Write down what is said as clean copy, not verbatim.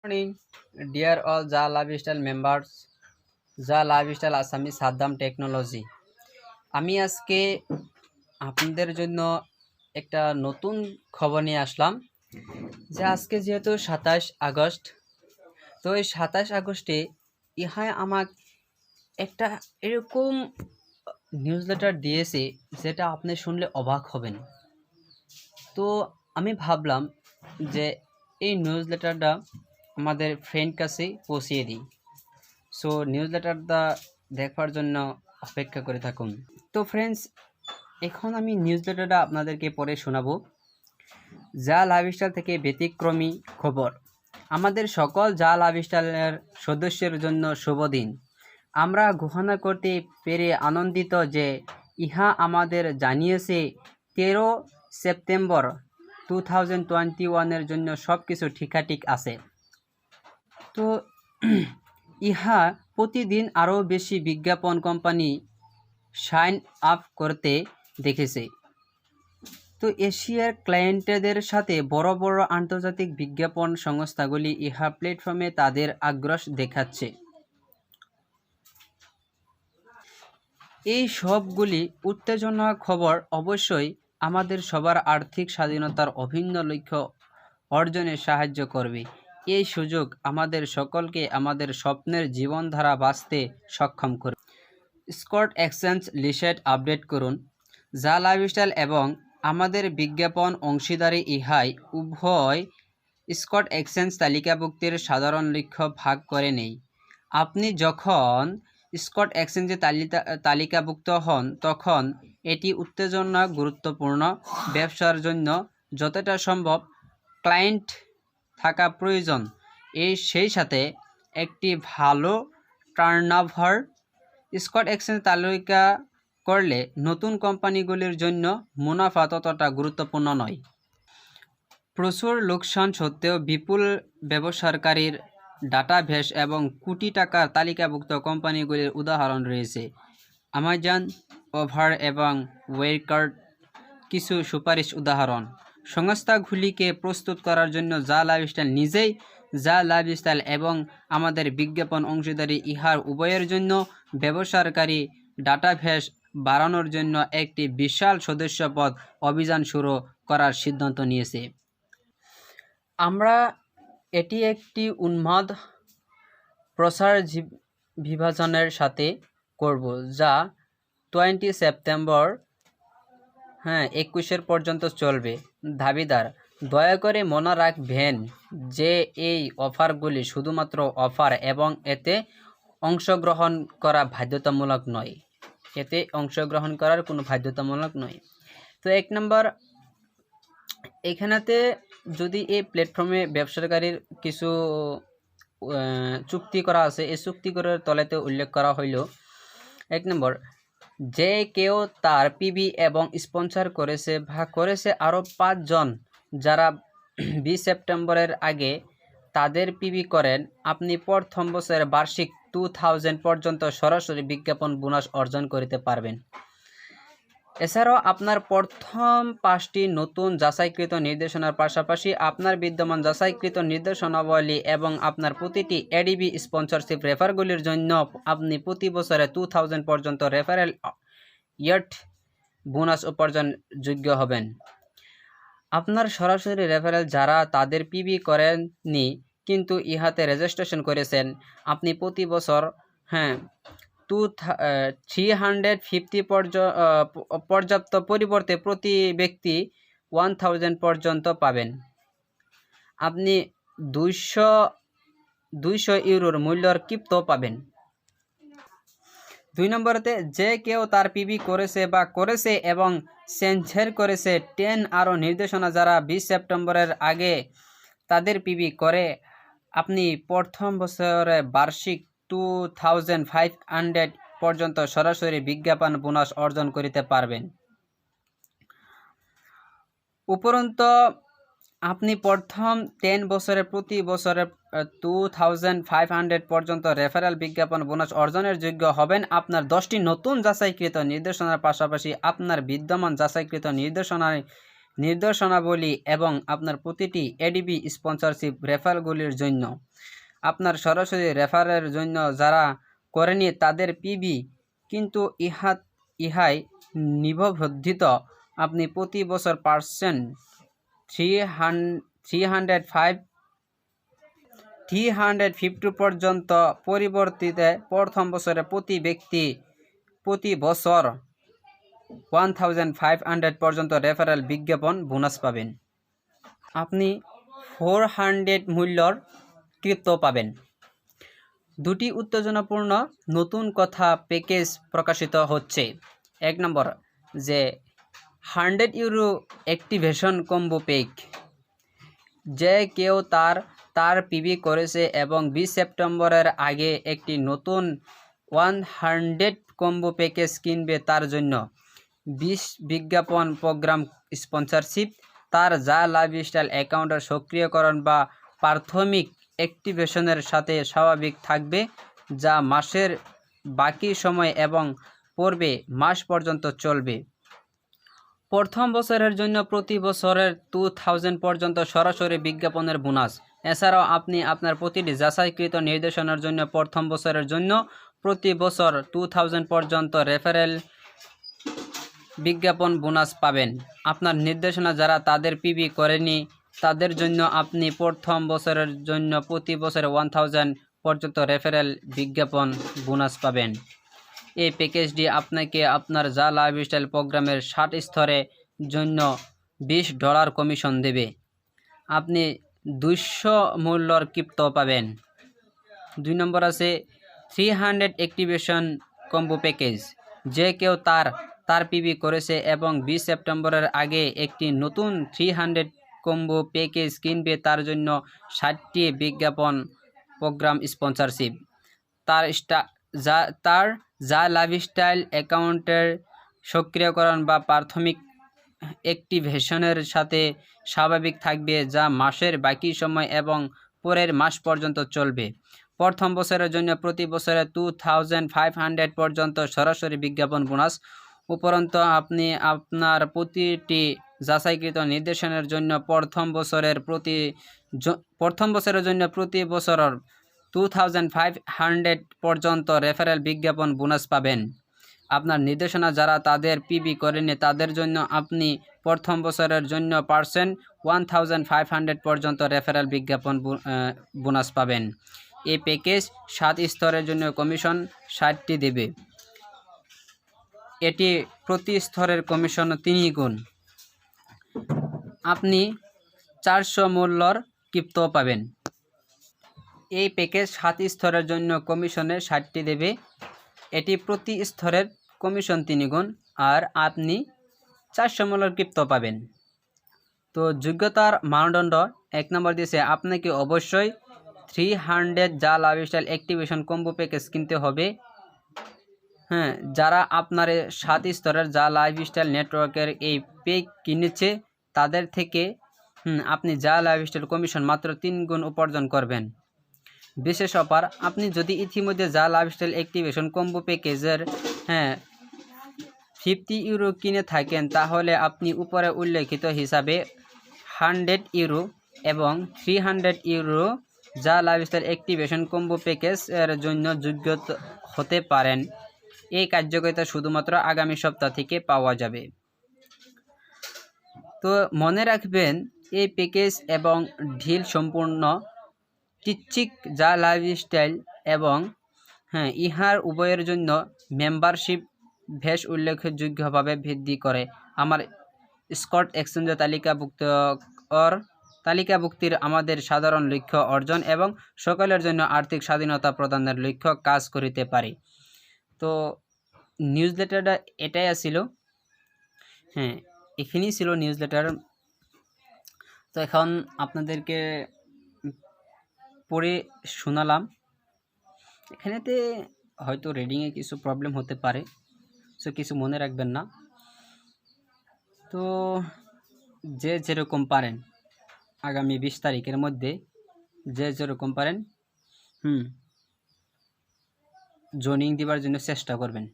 Morning, dear all the Lifestyle members, the Lifestyle আসামি Saddam technology. আমি আজকে আপনাদের জন্য একটা নতুন খবর নিয়ে আসলাম যে আজকে যেহেতু 27 আগস্ট, তো এই 27 আগস্টে ইহায় আমাক একটা এরকম নিউজ লেটার দিয়েছে যেটা আপনি শুনলে অবাক হবেন। তো আমি ভাবলাম যে এই নিউজ লেটারটা আমাদের ফ্রেন্ড কাছে পৌঁছিয়ে দিই। সো নিউজ লেটারটা দেখার জন্য অপেক্ষা করে থাকুন। তো ফ্রেন্ডস, এখন আমি নিউজ লেটারটা আপনাদেরকে পড়ে শোনাবো। যা লাইফস্টাইল থেকে ব্যতিক্রমী খবর। আমাদের সকল যা লাইফস্টাইলের সদস্যের জন্য শুভ দিন। আমরা ঘোষণা করতে পেরে আনন্দিত যে ইহা আমাদের জানিয়েছে 13 সেপ্টেম্বর 2021 জন্য সব কিছু ঠিকাঠিক আছে। তো ইহা প্রতিদিন আরও বেশি বিজ্ঞাপন কোম্পানি সাইন আপ করতে দেখেছে। তো এশিয়ার ক্লায়েন্টদের সাথে বড় বড় আন্তর্জাতিক বিজ্ঞাপন সংস্থাগুলি ইহা প্ল্যাটফর্মে তাদের আগ্রহ দেখাচ্ছে। এই সবগুলি উত্তেজনা খবর অবশ্যই আমাদের সবার আর্থিক স্বাধীনতার অভিন্ন লক্ষ্য অর্জনে সাহায্য করবে। এই সুযোগ আমাদের সকলকে আমাদের স্বপ্নের জীবনধারা বাঁচতে সক্ষম করবে। স্টক এক্সচেঞ্জ লিস্ট আপডেট করুন। যা লাইফস্টাইল এবং আমাদের বিজ্ঞাপন অংশীদারি ইহাই উভয় স্টক এক্সচেঞ্জ তালিকাভুক্তির সাধারণ লক্ষ্য ভাগ করে নেই। আপনি যখন স্টক এক্সচেঞ্জে তালিকাভুক্ত হন তখন এটি উত্তেজনা গুরুত্বপূর্ণ ব্যবসার জন্য যতটা সম্ভব ক্লায়েন্ট থাকা প্রয়োজন। সেই সাথে একটি ভালো টার্নওভার। স্টক এক্সচেঞ্জ তালিকা করলে নতুন কোম্পানিগুলির জন্য মুনাফা ততটা গুরুত্বপূর্ণ নয়। প্রচুর লোকসান সত্ত্বেও বিপুল ব্যবহারকারীর ডাটাবেস এবং কোটি টাকার তালিকাভুক্ত কোম্পানিগুলির উদাহরণ রয়েছে। অ্যামাজন, ওভার এবং ওয়েরকার্ট কিছু সুপারিশ উদাহরণ। সংস্থাগুলিকে প্রস্তুত করার জন্য যা লাইফস্টাইল নিজেই, যা লাইফস্টাইল এবং আমাদের বিজ্ঞাপন অংশীদারি ইহার উভয়ের জন্য ব্যবহারকারী ডাটাবেস বাড়ানোর জন্য একটি বিশাল সদস্যপদ অভিযান শুরু করার সিদ্ধান্ত নিয়েছে। আমরা এটি একটি উন্মাদ প্রসার বিভাজনের সাথে করব, যা 20 সেপ্টেম্বর 21 পর্যন্ত চলবে। দাবিদার, দয়া করে মনে রাখবেন যে এই অফারগুলি শুধুমাত্র অফার এবং এতে অংশগ্রহণ করা বাধ্যতামূলক নয়। এতে অংশগ্রহণ করার কোনো বাধ্যতামূলক নয়। তো 1 নম্বর, এখানেতে যদি এই প্ল্যাটফর্মে ব্যবসাকারীর কিছু চুক্তি করা আছে, এই চুক্তি করার তলেতে উল্লেখ করা হইল 1 নম্বর, যে কেউ তার পিবি এবং স্পন্সর করেছে বা করেছে আরও 5 জন যারা 20 সেপ্টেম্বরের আগে তাদের পিবি করেন, আপনি প্রথম বছরের বার্ষিক 2000 পর্যন্ত সরাসরি বিজ্ঞাপন বোনাস অর্জন করতে পারবেন। এছাড়াও আপনার প্রথম 5টি নতুন যাচাইকৃত নির্দেশনার পাশাপাশি আপনার বিদ্যমান যাচাইকৃত নির্দেশনাবলী এবং আপনার প্রতিটি এডিবি স্পন্সরশিপ রেফারগুলির জন্য আপনি প্রতি বছরে 2000 পর্যন্ত রেফারেল ইয়ার্ড বোনাস উপার্জন যোগ্য হবেন। আপনার সরাসরি রেফারেল যারা তাদের পিবি করেননি কিন্তু ইহাতে রেজিস্ট্রেশন করেছেন, আপনি প্রতি বছর 350 পর্যাপ্ত পরিবর্তে প্রতি ব্যক্তি 1000 পর্যন্ত পাবেন। আপনি 200 ইউরোর মূল্যর ক্রিপ্টো পাবেন। 2 নম্বরেতে, যে কেউ তার পিবি করেছে বা করেছে এবং সেন্সার করেছে 10 আরও নির্দেশনা যারা 20 সেপ্টেম্বরের আগে তাদের পিবি করে, আপনি প্রথম বছরে বার্ষিক 2500 পর্যন্ত সরাসরি বিজ্ঞাপন বোনাস অর্জন করতে পারবেন। উপরন্ত আপনি প্রথম 10 বছরে প্রতি বছরে 2500 পর্যন্ত রেফারেল বিজ্ঞাপন বোনাস অর্জনের যোগ্য হবেন আপনার 10টি নতুন যাচাইকৃত নির্দেশনার পাশাপাশি আপনার বিদ্যমান যাচাইকৃত নির্দেশনাবলী এবং আপনার প্রতিটি এডিবি স্পন্সরশিপ রেফারগুলির জন্য আপনার সরাসরি রেফারের জন্য যারা করেনি তাদের পিবি, কিন্তু ইহাই নিবদ্ধিত। আপনি প্রতি বছর পার্সেন্ট 350 পর্যন্ত পরিবর্তিত প্রথম বছরে প্রতি ব্যক্তি প্রতি বছর 1500 পর্যন্ত রেফারেল বিজ্ঞাপন বোনাস পাবেন। আপনি 400 মূল্যর ক্রিপ্টো পাবেন। দুটি উত্তেজনাপূর্ণ নতুন কথা প্যাকেজ প্রকাশিত হচ্ছে। 1 নম্বর, যে 100 ইউরো অ্যাক্টিভেশন কম্বো প্যাক। যে কেউ তার পিবি করেছে এবং 20 সেপ্টেম্বরের আগে একটি নতুন 100 কম্বো প্যাকেজ কিনবে তার জন্য 20 বিজ্ঞাপন প্রোগ্রাম স্পন্সরশিপ, তার যা লাইফস্টাইল অ্যাকাউন্টের সক্রিয়করণ বা প্রাথমিক অ্যাক্টিভেশনের সাথে স্বাভাবিক থাকবে, যা মাসের বাকি সময় এবং পূর্বে মাস পর্যন্ত চলবে। প্রথম বছরের জন্য প্রতি বছরের 2000 পর্যন্ত সরাসরি বিজ্ঞাপনের বোনাস। এছাড়াও আপনি আপনার প্রতিটি যাচাইকৃত নির্দেশনার জন্য প্রথম বছরের জন্য প্রতি বছর 2000 পর্যন্ত রেফারেল বিজ্ঞাপন বোনাস পাবেন। আপনার নির্দেশনা যারা তাদের পিবি করেনি তাদের জন্য আপনি প্রথম বছরের জন্য প্রতি বছরে 1000 পর্যন্ত রেফারেল বিজ্ঞাপন বোনাস পাবেন। এই প্যাকেজটি আপনাকে আপনার যা লাইফস্টাইল প্রোগ্রামের 60 স্তরের জন্য $20 কমিশন দেবে। আপনি 200 মূল্যর ক্রিপ্টো পাবেন। 2 নম্বর আছে 300 অ্যাক্টিভেশন কম্বো প্যাকেজ। যে কেউ তার পিবি করেছে এবং 20 সেপ্টেম্বরের আগে একটি নতুন 300 কম্বো প্যাকেজ কিনবে তার জন্য 60টি বিজ্ঞাপন প্রোগ্রাম স্পন্সরশিপ। তার যা লাইফস্টাইল অ্যাকাউন্টের সক্রিয়করণ বা প্রাথমিক অ্যাক্টিভেশনের সাথে স্বাভাবিক থাকবে, যা মাসের বাকি সময় এবং পরের মাস পর্যন্ত চলবে। প্রথম বছরের জন্য প্রতি বছরে 2500 পর্যন্ত সরাসরি বিজ্ঞাপন বোনাস। উপরন্তু আপনি আপনার প্রতিটি যাচাইকৃত নির্দেশনের জন্য প্রথম বছরের জন্য প্রতি বছর 2500 পর্যন্ত রেফারেল বিজ্ঞাপন বোনাস পাবেন। আপনার নির্দেশনা যারা তাদের পিবি করেনি তাদের জন্য আপনি প্রথম বছরের জন্য পার্সেন্ট 1500 পর্যন্ত রেফারেল বিজ্ঞাপন বোনাস পাবেন। এই প্যাকেজ 7 স্তরের জন্য কমিশন 60টি দেবে। এটি প্রতি স্তরের কমিশন 3 গুণ। আপনি 400 মূল্যর ক্রিপ্টো পাবেন। এই প্যাকেজ 7 স্তরের জন্য কমিশনে 60টি দেবে। এটি প্রতি স্তরের কমিশন 3 গুণ, আর আপনি 400 মূল্যর ক্রিপ্টো পাবেন। তো যোগ্যতার মানদণ্ড 1 নম্বর দিয়েছে আপনাকে অবশ্যই 300 যা লাইফস্টাইল অ্যাক্টিভেশন কম্বো প্যাকেজ কিনতে হবে। হ্যাঁ, যারা আপনার 7 স্তরের যা লাইফস্টাইল নেটওয়ার্কের এই প্যাক কিনেছে তাদের থেকে আপনি যা লাইফস্টাইল কমিশন মাত্র 3 গুণ উপার্জন করবেন। বিশেষ অফার, আপনি যদি ইতিমধ্যে যা লাইফস্টাইল অ্যাক্টিভেশন কম্বো প্যাকেজের 50 ইউরো কিনে থাকেন তাহলে আপনি উপরে উল্লেখিত হিসাবে 100 ইউরো এবং 300 ইউরো যা লাইফস্টাইল অ্যাক্টিভেশন কম্বো প্যাকেজ এর জন্য যোগ্য হতে পারেন। এই কার্যকারিতা শুধুমাত্র আগামী সপ্তাহ থেকে পাওয়া যাবে। তো মনে রাখবেন, এই প্যাকেজ এবং ডিল সম্পূর্ণ টিচিক যা লাইফস্টাইল এবং ইহার উভয়ের জন্য মেম্বারশিপ বেশ উল্লেখযোগ্যভাবে বৃদ্ধি করে। আমার স্টক এক্সচেঞ্জে তালিকাভুক্তির আমাদের সাধারণ লক্ষ্য অর্জন এবং সকলের জন্য আর্থিক স্বাধীনতা প্রদানের লক্ষ্য কাজ করিতে পারি। তো নিউজ লেটারটা এটাই ছিল। এখানেই ছিল নিউজ লেটার। তো এখন আপনাদেরকে পড়ে শোনালাম। এখানেতে হয়তো রিডিংয়ে কিছু প্রবলেম হতে পারে, সো কিছু মনে রাখবেন না। তো যে যেরকম পারেন আগামী 20 তারিখের মধ্যে যে যেরকম পারেন জয়েনিং দেওয়ার জন্য চেষ্টা করবেন।